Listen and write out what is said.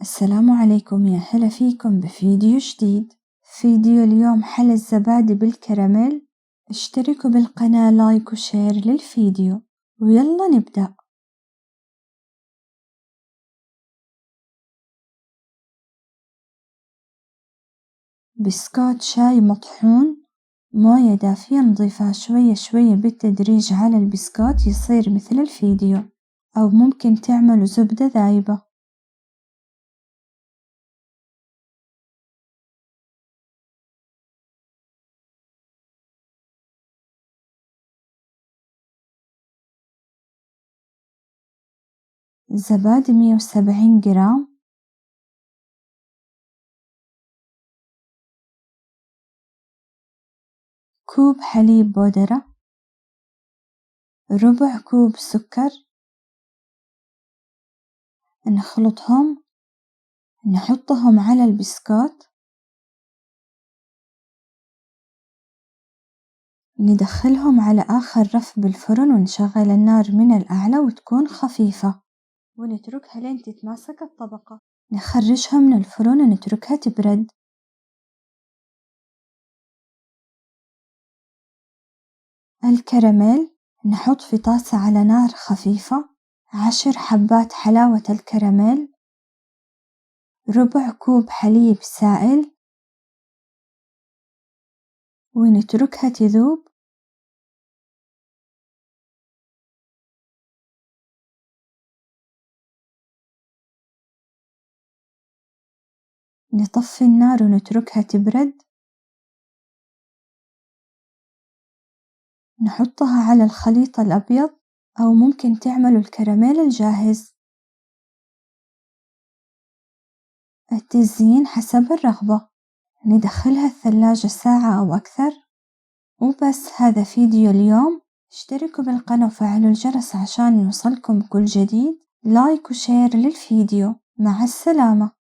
السلام عليكم، يا هلا فيكم بفيديو جديد. فيديو اليوم حل الزبادي بالكراميل. اشتركوا بالقناة، لايك وشير للفيديو، ويلا نبدأ. بسكوت شاي مطحون، موية دافية نضيفها شوية شوية بالتدريج على البسكوت يصير مثل الفيديو، أو ممكن تعملوا زبدة ذايبة. زبادي 170 جرام، كوب حليب بودرة، ربع كوب سكر. نخلطهم، نحطهم على البسكوت، ندخلهم على آخر رف بالفرن ونشغل النار من الأعلى وتكون خفيفة، ونتركها لين تتماسك الطبقة. نخرجها من الفرن ونتركها تبرد. الكراميل، نحط في طاسة على نار خفيفة 10 حبات حلاوة الكراميل، ربع كوب حليب سائل، ونتركها تذوب. نطفي النار ونتركها تبرد. نحطها على الخليط الأبيض، أو ممكن تعملوا الكراميل الجاهز. التزيين حسب الرغبة، ندخلها الثلاجة ساعة أو أكثر. وبس، هذا فيديو اليوم. اشتركوا بالقناة وفعلوا الجرس عشان يوصلكم كل جديد. لايك وشير للفيديو. مع السلامة.